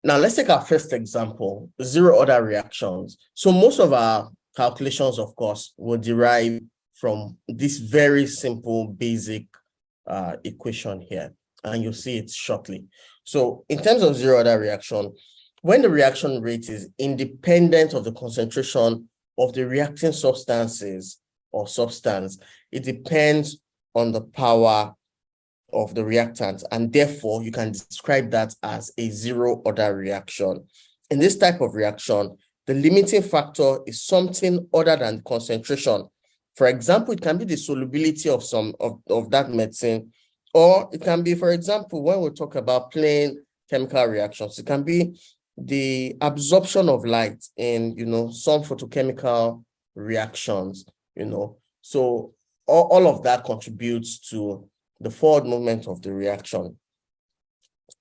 Now, let's take our first example, zero order reactions. So most of our calculations, of course, will derive from this very simple basic equation here, and you'll see it shortly. So in terms of zero order reaction, when the reaction rate is independent of the concentration of the reacting substances or substance, it depends on the power of the reactant, and therefore you can describe that as a zero order reaction. In this type of reaction, the limiting factor is something other than concentration. For example, it can be the solubility of some of that medicine, or it can be, for example, when we talk about plain chemical reactions, it can be the absorption of light in some photochemical reactions. So all of that contributes to the forward movement of the reaction.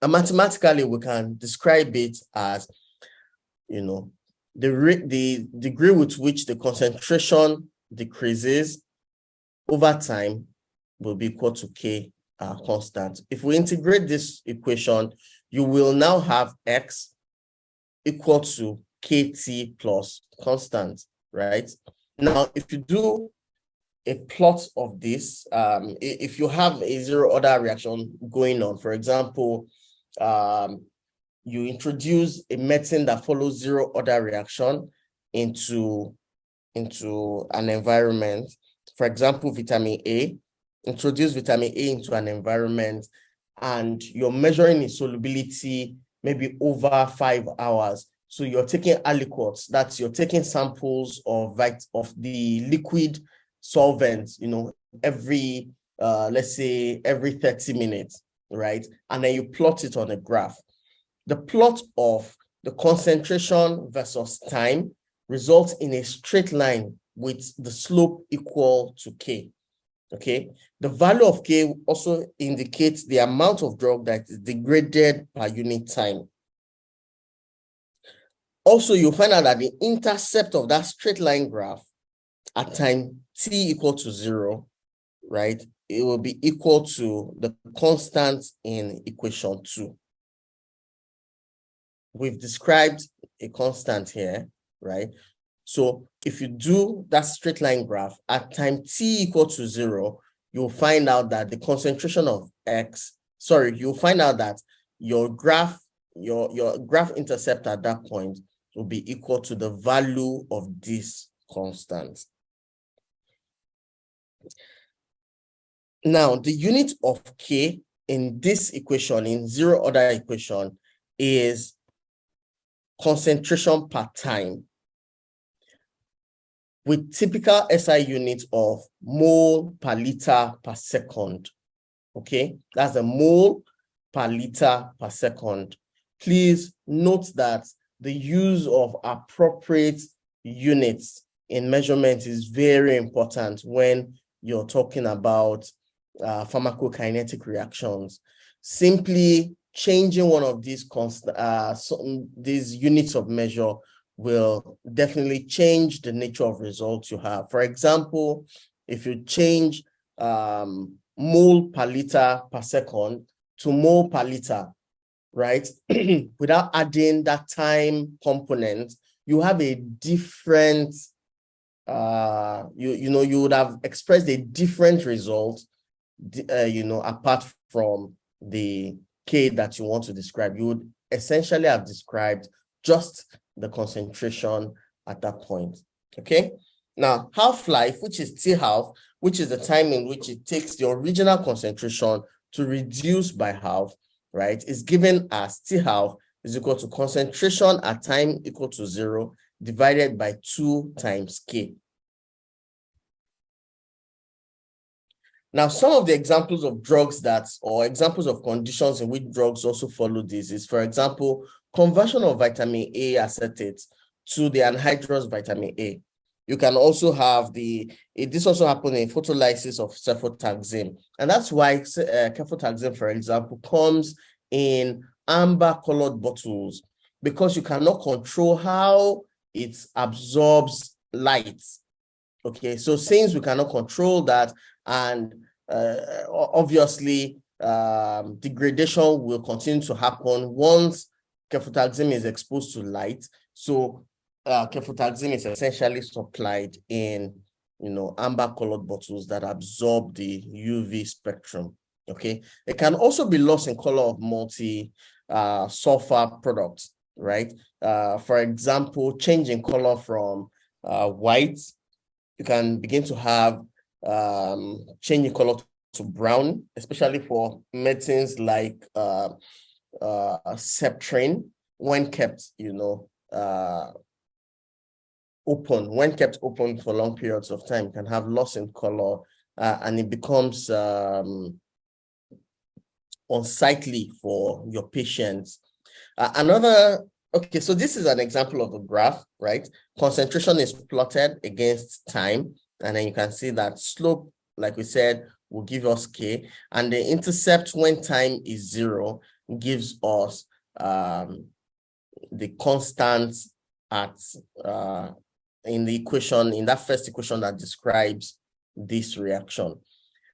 And mathematically, we can describe it as, the degree with which the concentration decreases over time will be equal to K constant. If we integrate this equation, you will now have X equal to KT plus constant, right? Now, if you do a plot of this, if you have a zero order reaction going on, for example, you introduce a medicine that follows zero order reaction into an environment, for example, vitamin A, introduce vitamin A into an environment, and you're measuring its solubility maybe over 5 hours. So you're taking aliquots, that's you're taking samples of the liquid solvent, every, let's say every 30 minutes, right? And then you plot it on a graph. The plot of the concentration versus time results in a straight line with the slope equal to K, okay? The value of K also indicates the amount of drug that is degraded per unit time. Also, you'll find out that the intercept of that straight line graph at time t equal to 0, right, it will be equal to the constant in equation 2. We've described a constant here, right? So if you do that straight line graph at time t equal to 0, you'll find out that the concentration of you'll find out that your graph intercept at that point will be equal to the value of this constant. Now, the unit of K in this equation, in zero order equation, is concentration per time, with typical SI units of mole per liter per second. Okay, that's the mole per liter per second. Please note that the use of appropriate units in measurement is very important when you're talking about pharmacokinetic reactions. Simply changing one of these units of measure will definitely change the nature of results you have. For example, if you change mole per liter per second to mole per liter, right, without adding that time component, you have a different, you would have expressed a different result, apart from the K that you want to describe. You would essentially have described just the concentration at that point, okay? Now, half-life, which is T-half, which is the time in which it takes the original concentration to reduce by half, right, is given as T-half is equal to concentration at time equal to 0 divided by 2 times K. Now, some of the examples of drugs or examples of conditions in which drugs also follow this is, for example, conversion of vitamin A acetate to the anhydrous vitamin A. You can also have this also happened in photolysis of cefotaxime. And that's why cefotaxime, for example, comes in amber colored bottles, because you cannot control how it absorbs light. Okay, so since we cannot control that, and obviously degradation will continue to happen once cefotaxime is exposed to light. So cefotaxime is essentially supplied in, amber colored bottles that absorb the UV spectrum. Okay. It can also be lost in color of sulfur products, right? For example, changing color from white, you can begin to have changing color to brown, especially for medicines like Septrin, when kept, when kept open for long periods of time, can have loss in color, and it becomes unsightly for your patients. Okay, so this is an example of a graph, right? Concentration is plotted against time, and then you can see that slope, like we said, will give us K, and the intercept when time is 0 gives us the constant at in the equation, in that first equation that describes this reaction.